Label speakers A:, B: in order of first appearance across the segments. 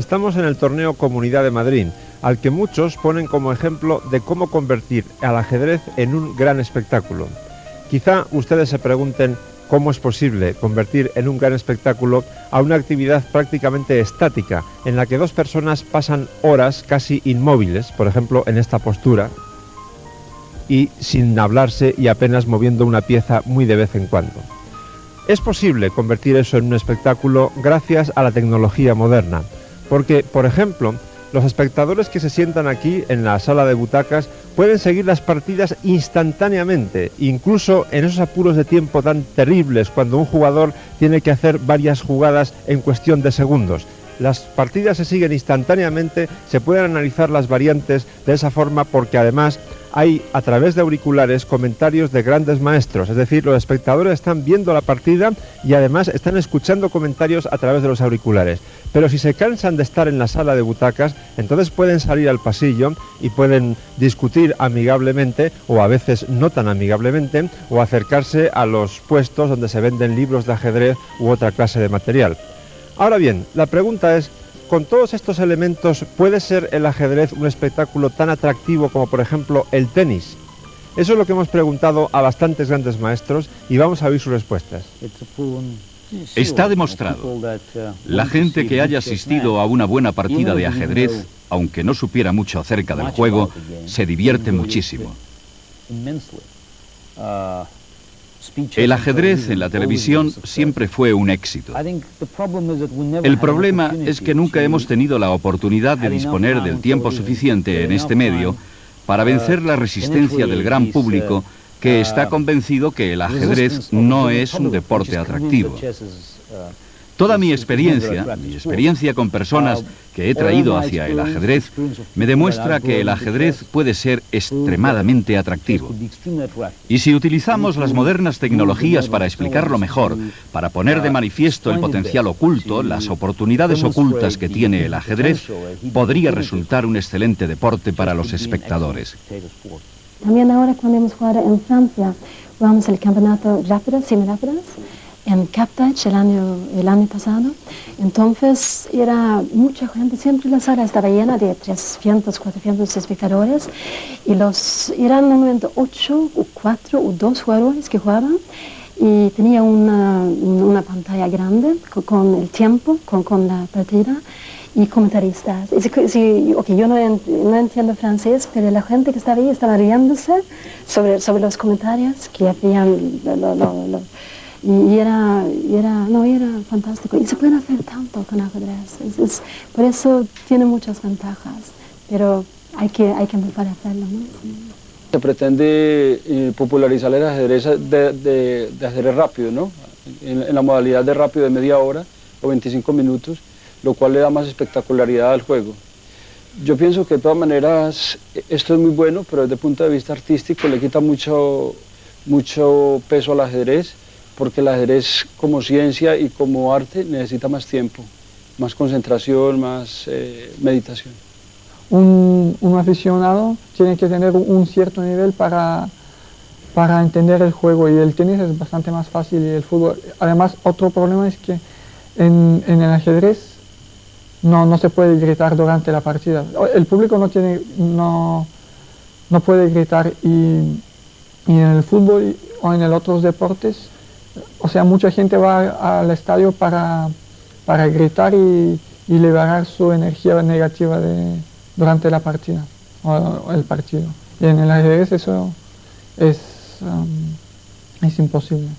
A: Estamos en el torneo Comunidad de Madrid, al que muchos ponen como ejemplo de cómo convertir al ajedrez en un gran espectáculo. Quizá ustedes se pregunten cómo es posible convertir en un gran espectáculo a una actividad prácticamente estática, en la que dos personas pasan horas casi inmóviles, por ejemplo en esta postura, y sin hablarse y apenas moviendo una pieza muy de vez en cuando. Es posible convertir eso en un espectáculo gracias a la tecnología moderna, porque, por ejemplo, los espectadores que se sientan aquí en la sala de butacas pueden seguir las partidas instantáneamente, incluso en esos apuros de tiempo tan terribles cuando un jugador tiene que hacer varias jugadas en cuestión de segundos. Las partidas se siguen instantáneamente, se pueden analizar las variantes de esa forma porque además hay a través de auriculares comentarios de grandes maestros, es decir, los espectadores están viendo la partida y además están escuchando comentarios a través de los auriculares. Pero si se cansan de estar en la sala de butacas, entonces pueden salir al pasillo y pueden discutir amigablemente o a veces no tan amigablemente o acercarse a los puestos donde se venden libros de ajedrez u otra clase de material. Ahora bien, la pregunta es, ¿con todos estos elementos puede ser el ajedrez un espectáculo tan atractivo como por ejemplo el tenis? Eso es lo que hemos preguntado a bastantes grandes maestros y vamos a oír sus respuestas.
B: Está demostrado. La gente que haya asistido a una buena partida de ajedrez, aunque no supiera mucho acerca del juego, se divierte muchísimo. El ajedrez en la televisión siempre fue un éxito. El problema es que nunca hemos tenido la oportunidad de disponer del tiempo suficiente en este medio para vencer la resistencia del gran público que está convencido que el ajedrez no es un deporte atractivo. Toda mi experiencia con personas que he traído hacia el ajedrez, me demuestra que el ajedrez puede ser extremadamente atractivo. Y si utilizamos las modernas tecnologías para explicarlo mejor, para poner de manifiesto el potencial oculto, las oportunidades ocultas que tiene el ajedrez, podría resultar un excelente deporte para los espectadores.
C: También ahora cuando hemos jugado en Francia, jugamos el campeonato rápido, semirápidas, en Kaptach el año pasado. Entonces era mucha gente, siempre la sala estaba llena de 300, 400 espectadores y eran normalmente 8 o 4 o 2 jugadores que jugaban y tenía una pantalla grande con el tiempo, con la partida y comentaristas. Yo no entiendo francés, pero la gente que estaba ahí estaba riéndose sobre los comentarios que hacían y era fantástico. Y se puede hacer tanto con ajedrez. Por eso tiene muchas ventajas, pero hay que empezar a hacerlo, ¿no?
D: Se pretende popularizar el ajedrez de ajedrez rápido, ¿no? En la modalidad de rápido de media hora o 25 minutos, lo cual le da más espectacularidad al juego. Yo pienso que de todas maneras esto es muy bueno, pero desde el punto de vista artístico le quita mucho peso al ajedrez, porque el ajedrez como ciencia y como arte necesita más tiempo, más concentración, más meditación.
E: Un aficionado tiene que tener un cierto nivel para entender el juego, y el tenis es bastante más fácil y el fútbol. Además, otro problema es que en el ajedrez no se puede gritar durante la partida. El público no puede gritar, y en el fútbol o en los otros deportes, o sea, mucha gente va al estadio para gritar y liberar su energía negativa durante la partida o el partido. Y en el ajedrez eso es imposible.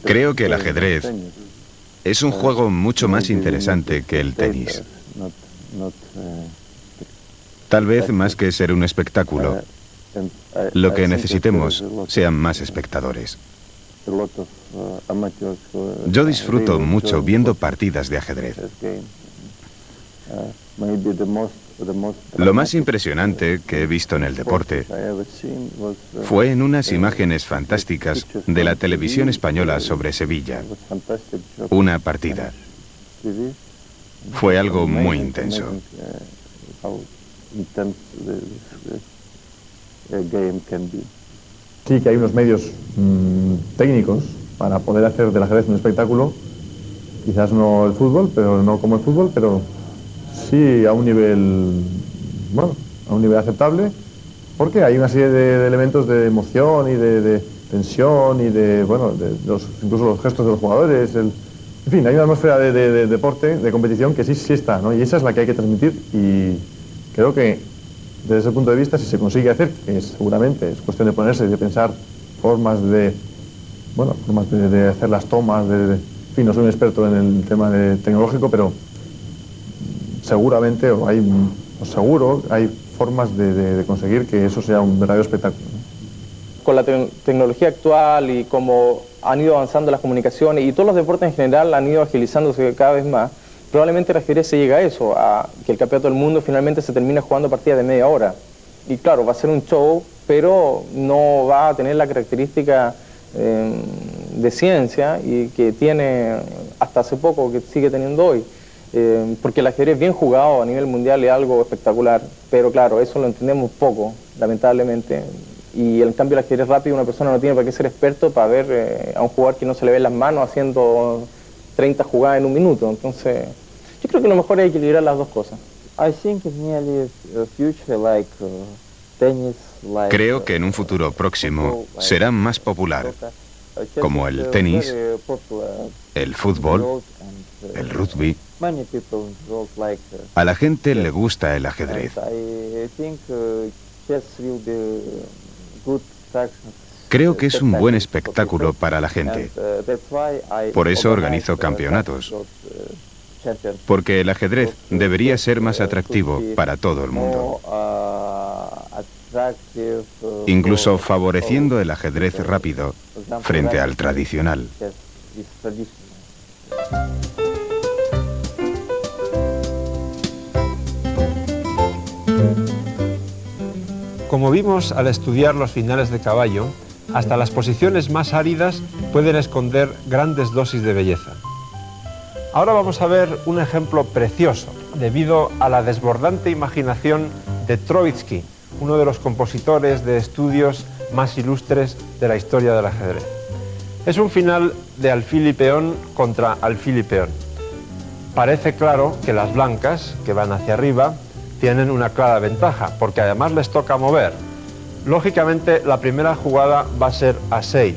F: Creo que el ajedrez es un juego mucho más interesante que el tenis. Tal vez más que ser un espectáculo, lo que necesitemos sean más espectadores. Yo disfruto mucho viendo partidas de ajedrez. Lo más impresionante que he visto en el deporte fue en unas imágenes fantásticas de la televisión española sobre Sevilla. Una partida. Fue algo muy intenso.
G: Sí que hay unos medios técnicos para poder hacer del ajedrez un espectáculo, quizás no el fútbol, pero no como el fútbol, pero sí a un nivel, bueno, a un nivel aceptable, porque hay una serie de elementos de emoción y de tensión y de, bueno, incluso los gestos de los jugadores, en fin, hay una atmósfera de deporte, de competición que sí está, ¿no? Y esa es la que hay que transmitir, y creo que desde ese punto de vista, si se consigue hacer, que seguramente es cuestión de ponerse y de pensar formas de hacer las tomas, en fin, no soy un experto en el tema tecnológico, pero seguramente, seguro, hay formas de conseguir que eso sea un verdadero espectáculo, ¿no?
H: Con la tecnología actual y como han ido avanzando las comunicaciones y todos los deportes en general han ido agilizándose cada vez más, probablemente el ajedrez se llega a eso, a que el campeonato del mundo finalmente se termine jugando partidas de media hora. Y claro, va a ser un show, pero no va a tener la característica de ciencia y que tiene hasta hace poco, que sigue teniendo hoy. Porque el ajedrez bien jugado a nivel mundial es algo espectacular, pero claro, eso lo entendemos poco, lamentablemente. Y en cambio el ajedrez rápido, una persona no tiene por qué ser experto para ver a un jugador que no se le ven las manos haciendo 30 jugadas en un minuto. Entonces, yo creo que lo mejor es equilibrar las dos cosas.
F: Creo que en un futuro próximo será más popular, como el tenis, el fútbol, el rugby. A la gente le gusta el ajedrez. Creo que es un buen espectáculo para la gente. Por eso organizo campeonatos. Porque el ajedrez debería ser más atractivo para todo el mundo. Incluso favoreciendo el ajedrez rápido frente al tradicional.
A: Como vimos al estudiar los finales de caballo, hasta las posiciones más áridas pueden esconder grandes dosis de belleza. Ahora vamos a ver un ejemplo precioso, debido a la desbordante imaginación de Troitsky, uno de los compositores de estudios más ilustres de la historia del ajedrez. Es un final de alfil y peón contra alfil y peón. Parece claro que las blancas, que van hacia arriba, tienen una clara ventaja, porque además les toca mover. Lógicamente, la primera jugada va a ser A6.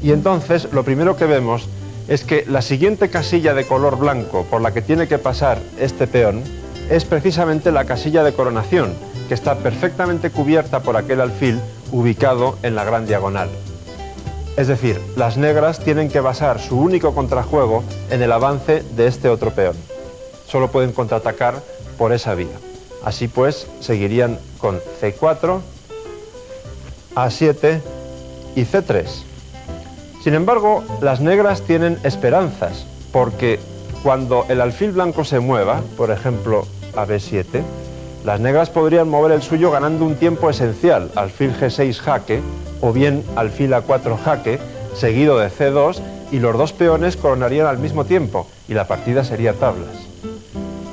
A: Y entonces, lo primero que vemos es que la siguiente casilla de color blanco por la que tiene que pasar este peón es precisamente la casilla de coronación, que está perfectamente cubierta por aquel alfil ubicado en la gran diagonal. Es decir, las negras tienen que basar su único contrajuego en el avance de este otro peón. Solo pueden contraatacar por esa vía. Así pues, seguirían con C4, A7 y C3. Sin embargo, las negras tienen esperanzas, porque cuando el alfil blanco se mueva, por ejemplo, a B7, las negras podrían mover el suyo ganando un tiempo esencial, alfil G6 jaque, o bien alfil A4 jaque, seguido de C2, y los dos peones coronarían al mismo tiempo, y la partida sería tablas.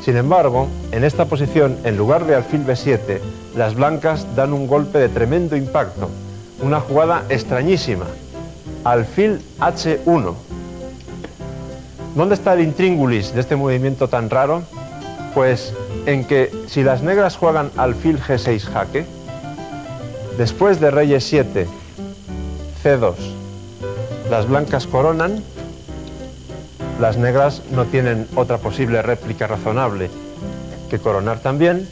A: Sin embargo, en esta posición, en lugar de alfil B7, las blancas dan un golpe de tremendo impacto, una jugada extrañísima. Alfil H1. ¿Dónde está el intríngulis de este movimiento tan raro? Pues en que si las negras juegan alfil G6 jaque, después de rey E7, C2, las blancas coronan, las negras no tienen otra posible réplica razonable que coronar también,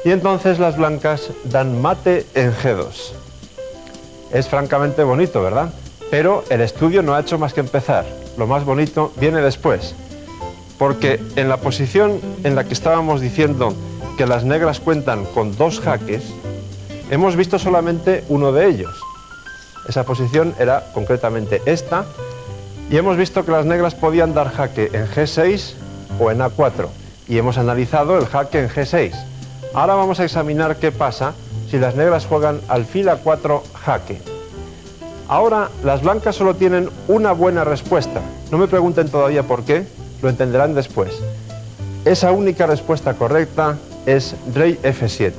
A: y entonces las blancas dan mate en G2. Es francamente bonito, ¿verdad? Pero el estudio no ha hecho más que empezar. Lo más bonito viene después, porque en la posición en la que estábamos diciendo que las negras cuentan con dos jaques, hemos visto solamente uno de ellos. Esa posición era concretamente esta, y hemos visto que las negras podían dar jaque en G6 o en A4, y hemos analizado el jaque en G6. Ahora vamos a examinar qué pasa si las negras juegan alfil A4 jaque. Ahora las blancas solo tienen una buena respuesta. No me pregunten todavía por qué, lo entenderán después. Esa única respuesta correcta es rey F7.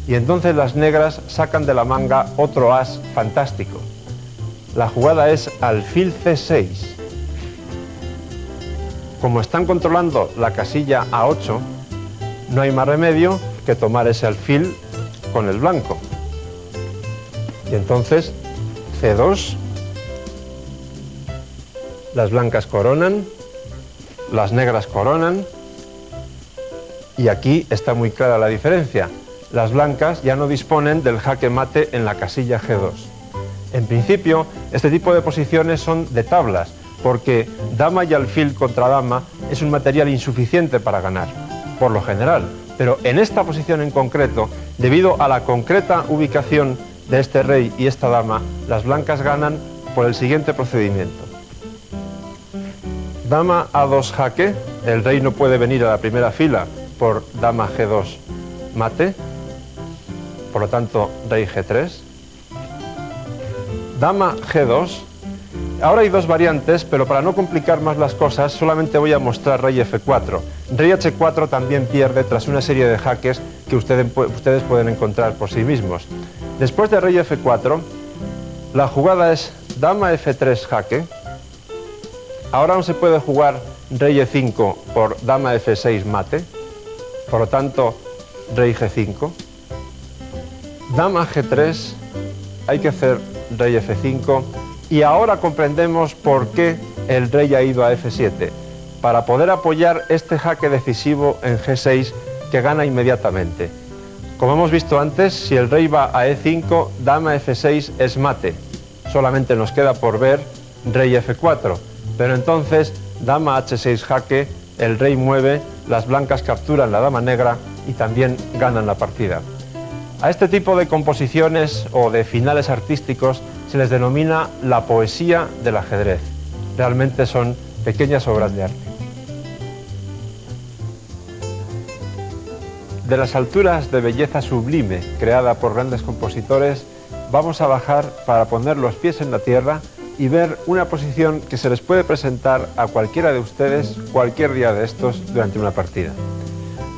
A: Y entonces las negras sacan de la manga otro as fantástico. La jugada es alfil C6. como están controlando la casilla A8, no hay más remedio que tomar ese alfil con el blanco. Y entonces C2, las blancas coronan, las negras coronan, y aquí está muy clara la diferencia. Las blancas ya no disponen del jaque mate en la casilla G2. En principio, este tipo de posiciones son de tablas, porque dama y alfil contra dama es un material insuficiente para ganar, por lo general. Pero en esta posición en concreto, debido a la concreta ubicación de este rey y esta dama, las blancas ganan por el siguiente procedimiento. Dama A2 jaque, el rey no puede venir a la primera fila por dama G2 mate, por lo tanto rey G3. Dama G2, ahora hay dos variantes, pero para no complicar más las cosas solamente voy a mostrar rey F4. Rey H4 también pierde tras una serie de jaques que ustedes pueden encontrar por sí mismos. Después de rey F4, la jugada es dama F3 jaque. Ahora no se puede jugar rey E5 por dama F6 mate, por lo tanto rey G5. Dama G3, hay que hacer rey F5, y ahora comprendemos por qué el rey ha ido a F7, para poder apoyar este jaque decisivo en G6 que gana inmediatamente. Como hemos visto antes, si el rey va a E5, dama F6 es mate, solamente nos queda por ver rey F4, pero entonces dama H6 jaque, el rey mueve, las blancas capturan la dama negra y también ganan la partida. A este tipo de composiciones o de finales artísticos se les denomina la poesía del ajedrez. Realmente son pequeñas obras de arte. De las alturas de belleza sublime creada por grandes compositores, vamos a bajar para poner los pies en la tierra y ver una posición que se les puede presentar a cualquiera de ustedes cualquier día de estos durante una partida.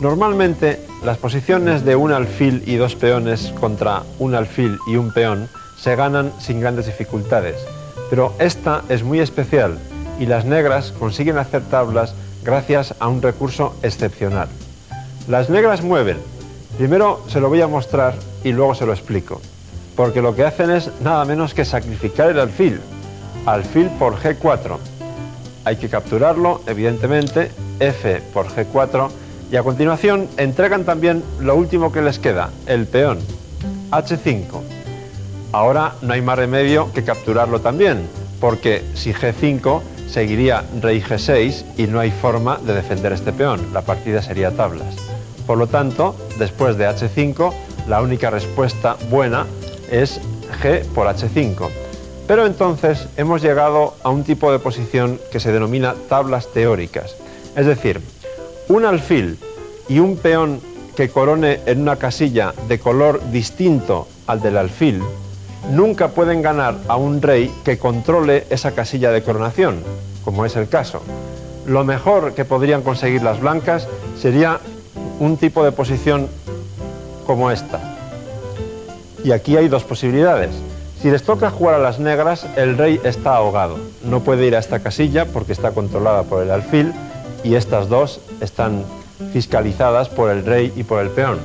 A: Normalmente, las posiciones de un alfil y dos peones contra un alfil y un peón se ganan sin grandes dificultades, pero esta es muy especial y las negras consiguen hacer tablas gracias a un recurso excepcional. Las negras mueven. Primero se lo voy a mostrar y luego se lo explico, porque lo que hacen es nada menos que sacrificar el alfil. Alfil por G4. Hay que capturarlo, evidentemente, F por G4, y a continuación entregan también lo último que les queda, el peón, H5. Ahora no hay más remedio que capturarlo también, porque si G5 seguiría rey G6 y no hay forma de defender este peón, la partida sería tablas. Por lo tanto, después de H5, la única respuesta buena es G por H5. Pero entonces hemos llegado a un tipo de posición que se denomina tablas teóricas. Es decir, un alfil y un peón que corone en una casilla de color distinto al del alfil nunca pueden ganar a un rey que controle esa casilla de coronación, como es el caso. Lo mejor que podrían conseguir las blancas sería un tipo de posición como esta. Y aquí hay dos posibilidades. Si les toca jugar a las negras, el rey está ahogado. No puede ir a esta casilla porque está controlada por el alfil y estas dos están fiscalizadas por el rey y por el peón.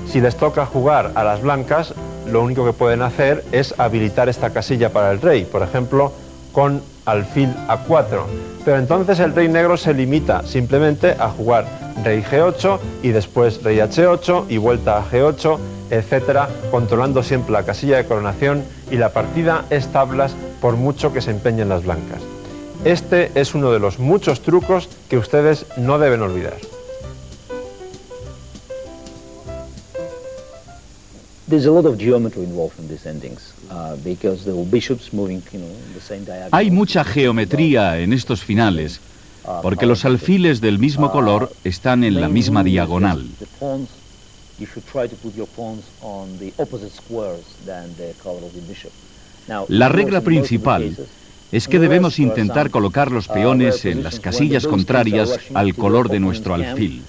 A: Si les toca jugar a las blancas, lo único que pueden hacer es habilitar esta casilla para el rey, por ejemplo, con alfil A4. Pero entonces el rey negro se limita simplemente a jugar rey G8 y después rey H8 y vuelta a G8, etcétera, controlando siempre la casilla de coronación, y la partida es tablas por mucho que se empeñen las blancas. Este es uno de los muchos trucos que ustedes no deben olvidar.
B: Hay mucha geometría en estos finales, porque los alfiles del mismo color están en la misma diagonal. La regla principal es que debemos intentar colocar los peones en las casillas contrarias al color de nuestro alfil.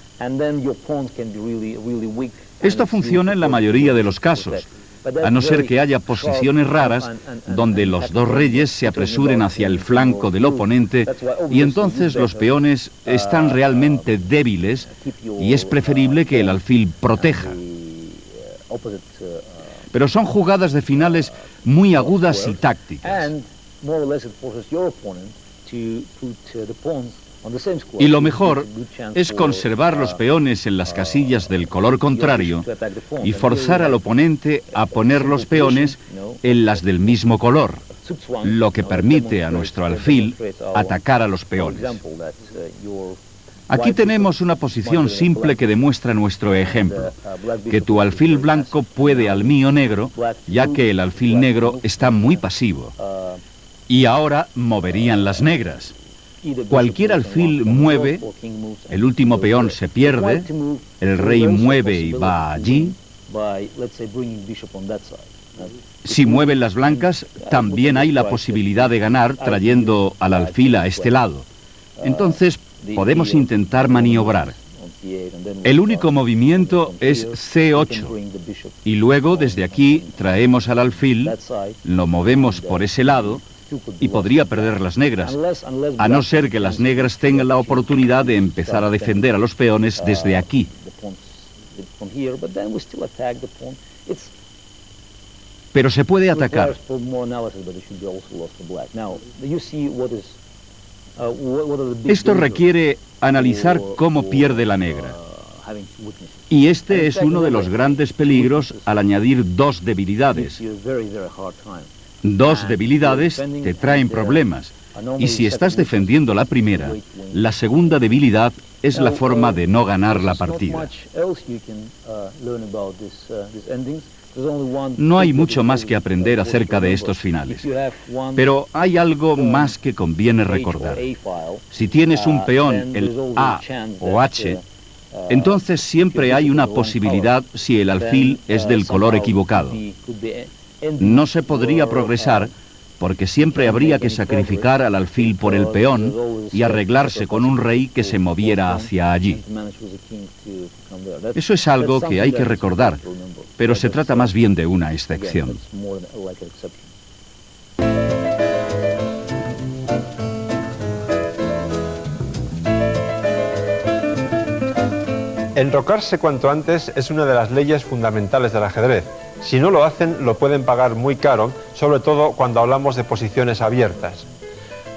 B: Esto funciona en la mayoría de los casos, a no ser que haya posiciones raras donde los dos reyes se apresuren hacia el flanco del oponente y entonces los peones están realmente débiles y es preferible que el alfil proteja. Pero son jugadas de finales muy agudas y tácticas. Y lo mejor es conservar los peones en las casillas del color contrario y forzar al oponente a poner los peones en las del mismo color, lo que permite a nuestro alfil atacar a los peones. Aquí tenemos una posición simple que demuestra nuestro ejemplo, que tu alfil blanco puede al mío negro, ya que el alfil negro está muy pasivo. Y ahora moverían las negras. Cualquier alfil mueve, el último peón se pierde, el rey mueve y va allí. Si mueven las blancas, también hay la posibilidad de ganar trayendo al alfil a este lado. Entonces podemos intentar maniobrar. El único movimiento es C8 y luego desde aquí traemos al alfil, lo movemos por ese lado y podría perder las negras, a no ser que las negras tengan la oportunidad de empezar a defender a los peones desde aquí. Pero se puede atacar. Esto requiere analizar cómo pierde la negra. Y este es uno de los grandes peligros al añadir dos debilidades. Dos debilidades te traen problemas. Y si estás defendiendo la primera, la segunda debilidad es la forma de no ganar la partida. No hay mucho más que aprender acerca de estos finales, pero hay algo más que conviene recordar. Si tienes un peón, el A o H, entonces siempre hay una posibilidad si el alfil es del color equivocado. No se podría progresar porque siempre habría que sacrificar al alfil por el peón y arreglarse con un rey que se moviera hacia allí. Eso es algo que hay que recordar, pero se trata más bien de una excepción.
A: Enrocarse cuanto antes es una de las leyes fundamentales del ajedrez. Si no lo hacen, lo pueden pagar muy caro, sobre todo cuando hablamos de posiciones abiertas.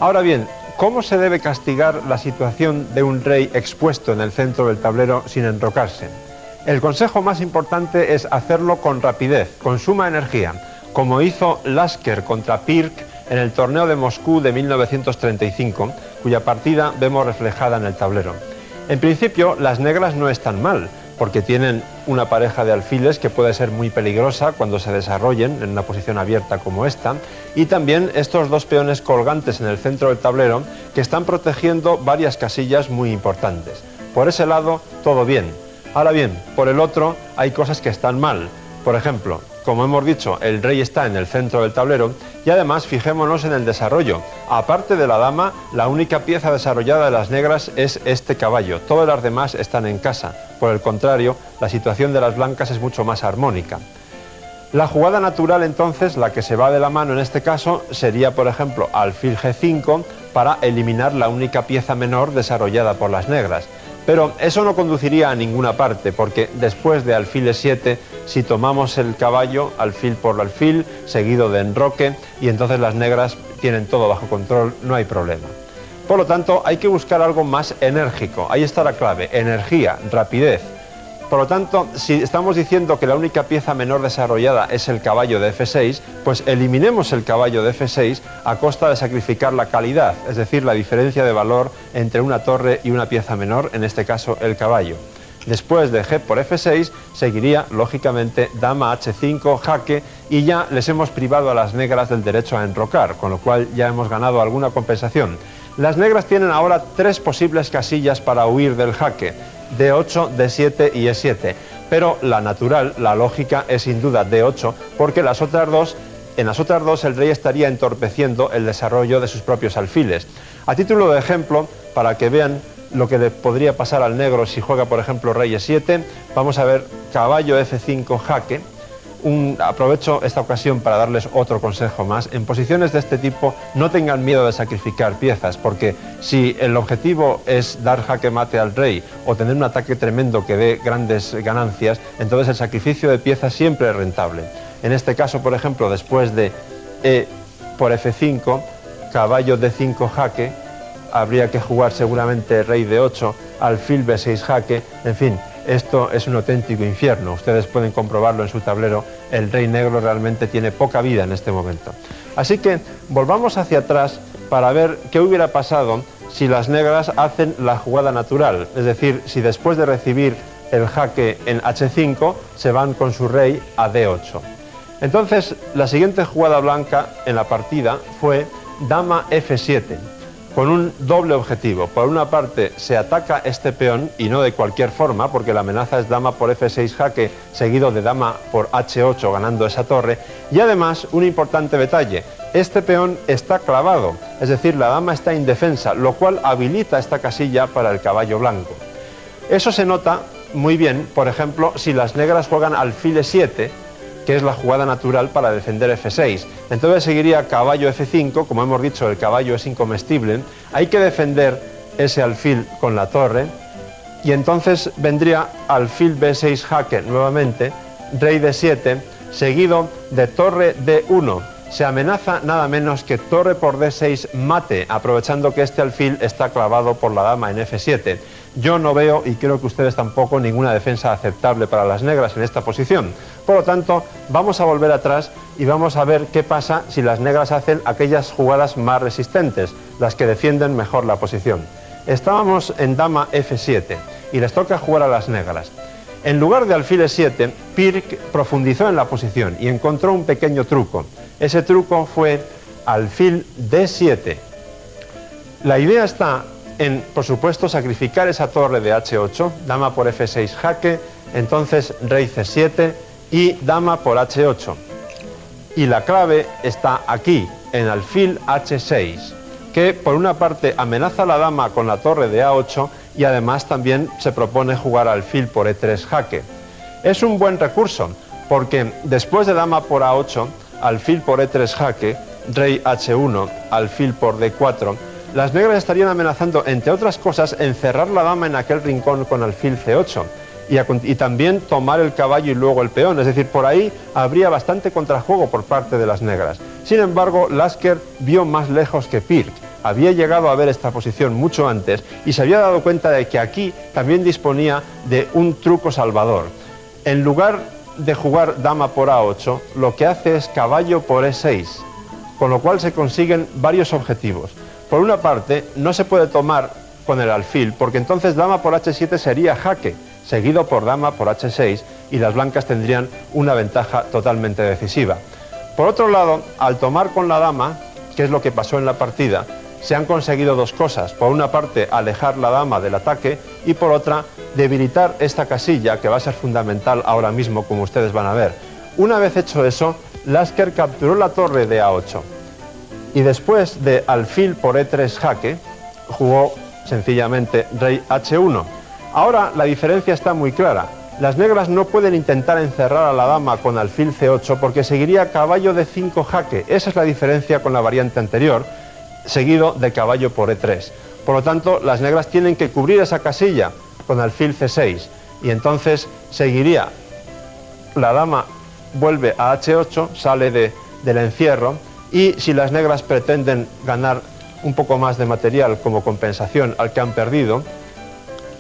A: Ahora bien, ¿cómo se debe castigar la situación de un rey expuesto en el centro del tablero sin enrocarse? El consejo más importante es hacerlo con rapidez, con suma energía, como hizo Lasker contra Pirc en el torneo de Moscú de 1935, cuya partida vemos reflejada en el tablero. En principio, las negras no están mal, porque tienen una pareja de alfiles que puede ser muy peligrosa cuando se desarrollen en una posición abierta como esta, y también estos dos peones colgantes en el centro del tablero que están protegiendo varias casillas muy importantes. Por ese lado, todo bien. Ahora bien, por el otro, hay cosas que están mal. Por ejemplo, como hemos dicho, el rey está en el centro del tablero y además fijémonos en el desarrollo. Aparte de la dama, la única pieza desarrollada de las negras es este caballo. Todas las demás están en casa. Por el contrario, la situación de las blancas es mucho más armónica. La jugada natural entonces, la que se va de la mano en este caso, sería por ejemplo alfil G5 para eliminar la única pieza menor desarrollada por las negras. Pero eso no conduciría a ninguna parte, porque después de alfil E7, si tomamos el caballo, alfil por alfil, seguido de enroque, y entonces las negras tienen todo bajo control, no hay problema. Por lo tanto, hay que buscar algo más enérgico. Ahí está la clave, energía, rapidez. Por lo tanto, si estamos diciendo que la única pieza menor desarrollada es el caballo de F6, pues eliminemos el caballo de F6 a costa de sacrificar la calidad, es decir, la diferencia de valor entre una torre y una pieza menor, en este caso el caballo. Después de G por F6 seguiría, lógicamente, dama H5, jaque, y ya les hemos privado a las negras del derecho a enrocar, con lo cual ya hemos ganado alguna compensación. Las negras tienen ahora tres posibles casillas para huir del jaque: D8, D7 y E7, pero la natural, la lógica, es sin duda D8, porque en las otras dos el rey estaría entorpeciendo el desarrollo de sus propios alfiles. A título de ejemplo, para que vean lo que le podría pasar al negro si juega, por ejemplo, rey E7, vamos a ver caballo F5 jaque. aprovecho esta ocasión para darles otro consejo más. En posiciones de este tipo no tengan miedo de sacrificar piezas, porque si el objetivo es dar jaque mate al rey o tener un ataque tremendo que dé grandes ganancias, entonces el sacrificio de piezas siempre es rentable. En este caso, por ejemplo, después de E por F5, caballo D5 jaque, habría que jugar seguramente rey D8, alfil B6 jaque, en fin. Esto es un auténtico infierno, ustedes pueden comprobarlo en su tablero, el rey negro realmente tiene poca vida en este momento. Así que volvamos hacia atrás para ver qué hubiera pasado si las negras hacen la jugada natural, es decir, si después de recibir el jaque en H5 se van con su rey a D8. Entonces, la siguiente jugada blanca en la partida fue dama F7. Con un doble objetivo. Por una parte se ataca este peón y no de cualquier forma, porque la amenaza es dama por F6 jaque seguido de dama por H8 ganando esa torre, y además un importante detalle, este peón está clavado, es decir, la dama está indefensa, lo cual habilita esta casilla para el caballo blanco. Eso se nota muy bien, por ejemplo, si las negras juegan alfil E7, que es la jugada natural para defender F6. Entonces seguiría caballo F5, como hemos dicho, el caballo es incomestible, hay que defender ese alfil con la torre, y entonces vendría alfil B6 jaque nuevamente, rey D7, seguido de torre D1. Se amenaza nada menos que torre por D6 mate, aprovechando que este alfil está clavado por la dama en F7. Yo no veo, y creo que ustedes tampoco, ninguna defensa aceptable para las negras en esta posición. Por lo tanto, vamos a volver atrás y vamos a ver qué pasa si las negras hacen aquellas jugadas más resistentes, las que defienden mejor la posición. Estábamos en dama F7 y les toca jugar a las negras. En lugar de alfil E7, Pirc profundizó en la posición y encontró un pequeño truco. Ese truco fue alfil D7. La idea está en, por supuesto, sacrificar esa torre de H8, dama por F6 jaque, entonces rey C7 y dama por H8. Y la clave está aquí, en alfil H6, que por una parte amenaza a la dama con la torre de A8 y además también se propone jugar alfil por E3 jaque. Es un buen recurso, porque después de dama por A8, alfil por E3 jaque, rey H1, alfil por D4, las negras estarían amenazando, entre otras cosas, encerrar la dama en aquel rincón con alfil C8 y también tomar el caballo y luego el peón, es decir, por ahí habría bastante contrajuego por parte de las negras. Sin embargo, Lasker vio más lejos que Pirc, había llegado a ver esta posición mucho antes y se había dado cuenta de que aquí también disponía de un truco salvador. En lugar de jugar dama por A8, lo que hace es caballo por E6, con lo cual se consiguen varios objetivos. Por una parte, no se puede tomar con el alfil, porque entonces dama por H7 sería jaque, seguido por dama por H6, y las blancas tendrían una ventaja totalmente decisiva. Por otro lado, al tomar con la dama, que es lo que pasó en la partida, se han conseguido dos cosas. Por una parte, alejar la dama del ataque, y por otra, debilitar esta casilla, que va a ser fundamental ahora mismo, como ustedes van a ver. Una vez hecho eso, Lasker capturó la torre de A8. Y después de alfil por E3 jaque, jugó sencillamente rey H1. Ahora la diferencia está muy clara. Las negras no pueden intentar encerrar a la dama con alfil C8 porque seguiría caballo D5 jaque. Esa es la diferencia con la variante anterior, seguido de caballo por E3. Por lo tanto, las negras tienen que cubrir esa casilla con alfil C6. Y entonces seguiría, la dama vuelve a H8, sale del encierro. Y si las negras pretenden ganar un poco más de material como compensación al que han perdido,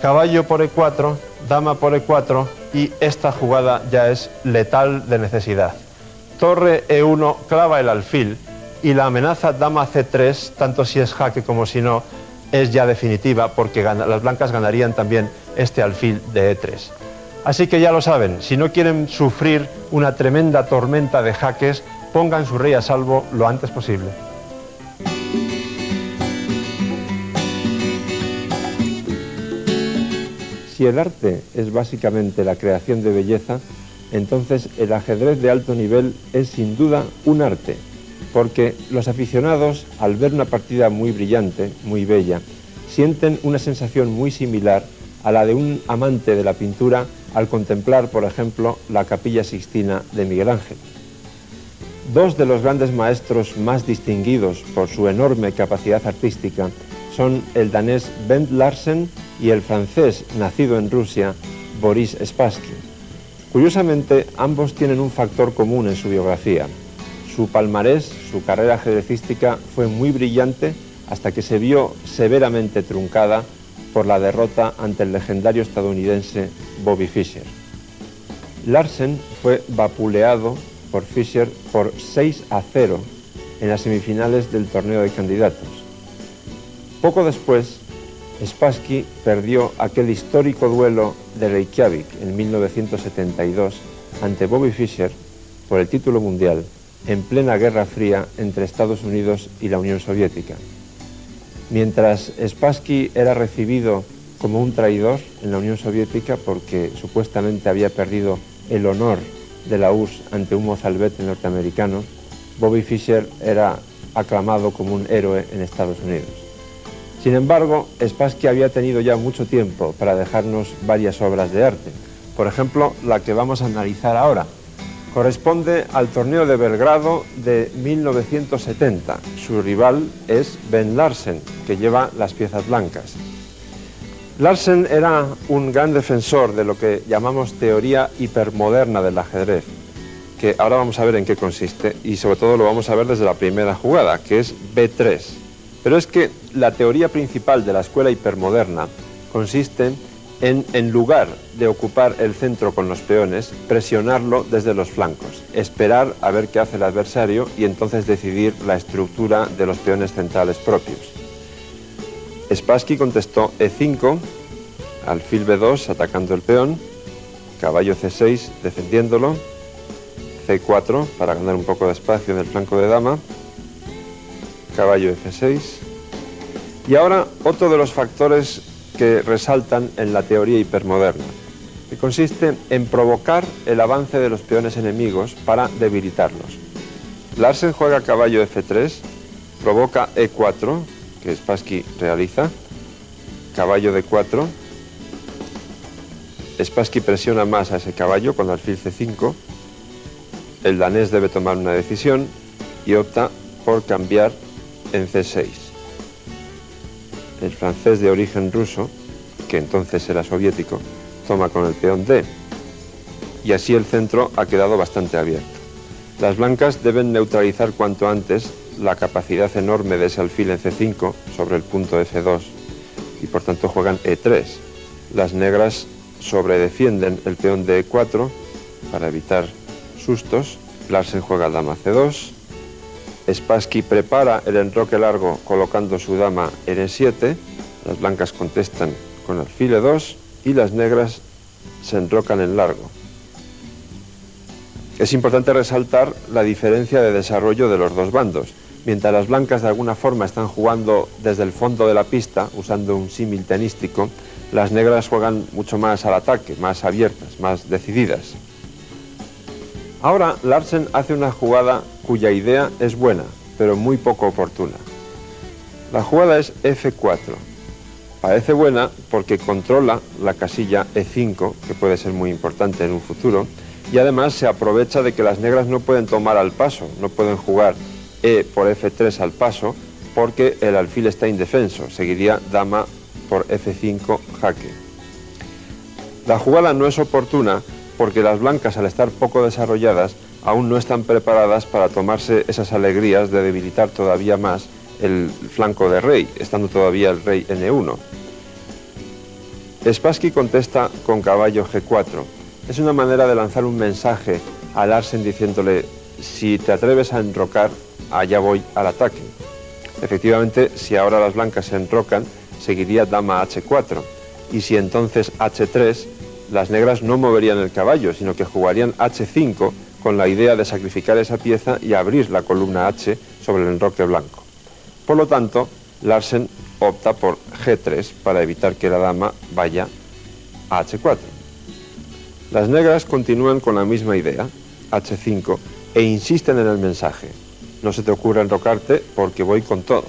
A: caballo por E4, dama por E4 y esta jugada ya es letal de necesidad. Torre E1 clava el alfil y la amenaza dama C3, tanto si es jaque como si no, es ya definitiva porque las blancas ganarían también este alfil de E3. Así que ya lo saben, si no quieren sufrir una tremenda tormenta de jaques, pongan su rey a salvo lo antes posible. Si el arte es básicamente la creación de belleza, entonces el ajedrez de alto nivel es sin duda un arte, porque los aficionados, al ver una partida muy brillante, muy bella, sienten una sensación muy similar a la de un amante de la pintura al contemplar, por ejemplo, la Capilla Sixtina de Miguel Ángel. Dos de los grandes maestros más distinguidos por su enorme capacidad artística son el danés Bent Larsen y el francés, nacido en Rusia, Boris Spassky. Curiosamente, ambos tienen un factor común en su biografía. Su palmarés, su carrera ajedrecística, fue muy brillante hasta que se vio severamente truncada por la derrota ante el legendario estadounidense Bobby Fischer. Larsen fue vapuleado por Fischer por 6-0 en las semifinales del torneo de candidatos. Poco después, Spassky perdió aquel histórico duelo de Reykjavik en 1972 ante Bobby Fischer por el título mundial en plena Guerra Fría entre Estados Unidos y la Unión Soviética. Mientras Spassky era recibido como un traidor en la Unión Soviética porque supuestamente había perdido el honor de la URSS ante un mozalbete norteamericano, Bobby Fischer era aclamado como un héroe en Estados Unidos. Sin embargo, Spassky había tenido ya mucho tiempo para dejarnos varias obras de arte. Por ejemplo, la que vamos a analizar ahora. Corresponde al torneo de Belgrado de 1970. Su rival es Bent Larsen, que lleva las piezas blancas. Larsen era un gran defensor de lo que llamamos teoría hipermoderna del ajedrez, que ahora vamos a ver en qué consiste y sobre todo lo vamos a ver desde la primera jugada, que es B3. Pero es que la teoría principal de la escuela hipermoderna consiste en lugar de ocupar el centro con los peones, presionarlo desde los flancos, esperar a ver qué hace el adversario y entonces decidir la estructura de los peones centrales propios. Spassky contestó E5, alfil B2 atacando el peón, caballo C6 defendiéndolo, C4 para ganar un poco de espacio en el flanco de dama, caballo F6. Y ahora otro de los factores que resaltan en la teoría hipermoderna, que consiste en provocar el avance de los peones enemigos para debilitarlos. Larsen juega caballo F3, provoca E4, que Spassky realiza, caballo D4, Spassky presiona más a ese caballo con alfil C5, el danés debe tomar una decisión y opta por cambiar en C6. El francés de origen ruso, que entonces era soviético, toma con el peón D, y así el centro ha quedado bastante abierto. Las blancas deben neutralizar cuanto antes la capacidad enorme de ese alfil en C5 sobre el punto F2, y por tanto juegan E3. Las negras sobredefienden el peón de E4 para evitar sustos. Larsen juega dama C2, Spassky prepara el enroque largo colocando su dama en E7, las blancas contestan con alfil E2 y las negras se enrocan en largo. Es importante resaltar la diferencia de desarrollo de los dos bandos. Mientras las blancas de alguna forma están jugando desde el fondo de la pista, usando un símil tenístico, las negras juegan mucho más al ataque, más abiertas, más decididas. Ahora Larsen hace una jugada cuya idea es buena, pero muy poco oportuna. La jugada es F4. Parece buena porque controla la casilla E5, que puede ser muy importante en un futuro, y además se aprovecha de que las negras no pueden tomar al paso, no pueden jugar E por F3 al paso, porque el alfil está indefenso, seguiría dama por F5 jaque. La jugada no es oportuna porque las blancas, al estar poco desarrolladas, aún no están preparadas para tomarse esas alegrías de debilitar todavía más el flanco de rey, estando todavía el rey N1. Spassky contesta con caballo G4. Es una manera de lanzar un mensaje a Larsen diciéndole: si te atreves a enrocar, allá voy al ataque. Efectivamente, si ahora las blancas se enrocan, seguiría dama H4, y si entonces H3, las negras no moverían el caballo, sino que jugarían H5 con la idea de sacrificar esa pieza y abrir la columna H sobre el enroque blanco. Por lo tanto, Larsen opta por G3 para evitar que la dama vaya a H4. Las negras continúan con la misma idea, H5, e insisten en el mensaje: no se te ocurra enrocarte porque voy con todo.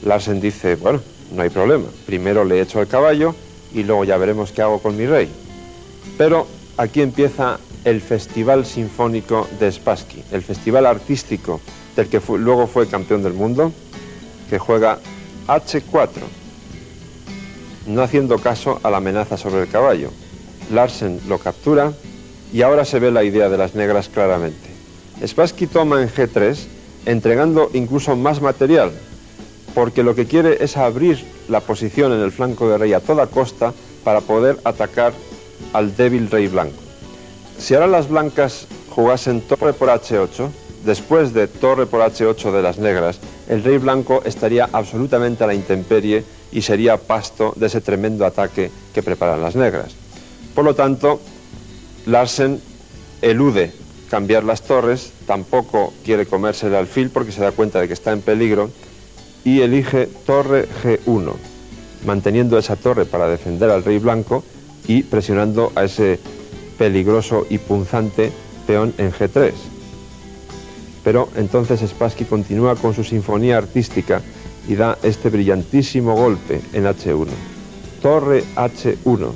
A: Larsen dice: bueno, no hay problema, primero le echo al caballo y luego ya veremos qué hago con mi rey. Pero aquí empieza el Festival Sinfónico de Spassky, el festival artístico del que luego fue campeón del mundo, que juega H4, no haciendo caso a la amenaza sobre el caballo. Larsen lo captura y ahora se ve la idea de las negras claramente. Spassky toma en G3, entregando incluso más material, porque lo que quiere es abrir la posición en el flanco de rey a toda costa para poder atacar al débil rey blanco. Si ahora las blancas jugasen torre por H8, después de torre por H8 de las negras, el rey blanco estaría absolutamente a la intemperie y sería pasto de ese tremendo ataque que preparan las negras. Por lo tanto, Larsen elude cambiar las torres, tampoco quiere comerse el alfil porque se da cuenta de que está en peligro y elige torre G1, manteniendo esa torre para defender al rey blanco y presionando a ese peligroso y punzante peón en G3. Pero entonces Spassky continúa con su sinfonía artística y da este brillantísimo golpe en H1. Torre H1,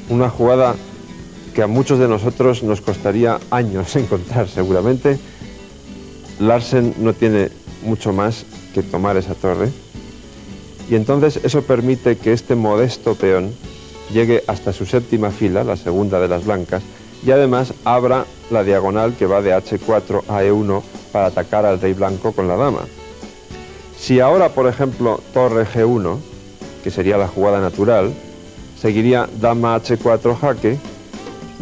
A: una jugada que a muchos de nosotros nos costaría años encontrar seguramente. Larsen no tiene mucho más que tomar esa torre y entonces eso permite que este modesto peón llegue hasta su séptima fila, la segunda de las blancas, y además abra la diagonal que va de H4 a E1 para atacar al rey blanco con la dama. Si ahora, por ejemplo, torre G1, que sería la jugada natural, seguiría dama H4 jaque,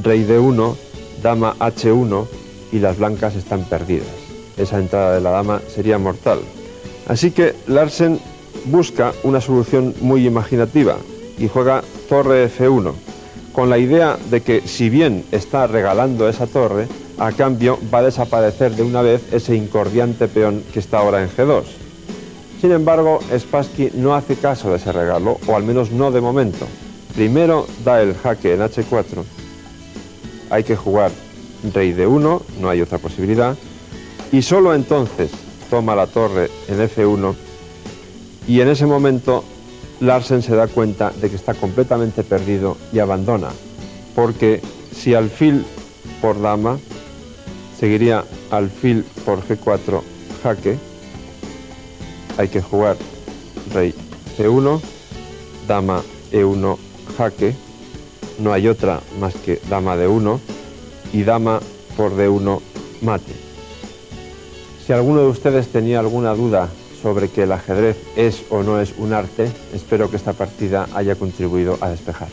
A: rey D1, dama H1 y las blancas están perdidas. Esa entrada de la dama sería mortal. Así que Larsen busca una solución muy imaginativa y juega torre F1, con la idea de que si bien está regalando esa torre, a cambio va a desaparecer de una vez ese incordiante peón que está ahora en G2. Sin embargo, Spassky no hace caso de ese regalo, o al menos no de momento. Primero da el jaque en H4, hay que jugar rey D1, no hay otra posibilidad, y solo entonces toma la torre en F1, y en ese momento Larsen se da cuenta de que está completamente perdido y abandona, porque si alfil por dama, seguiría alfil por G4 jaque, hay que jugar rey C1, dama E1 jaque, no hay otra más que dama D1 y dama por D1 mate. Si alguno de ustedes tenía alguna duda sobre que el ajedrez es o no es un arte, espero que esta partida haya contribuido a despejar.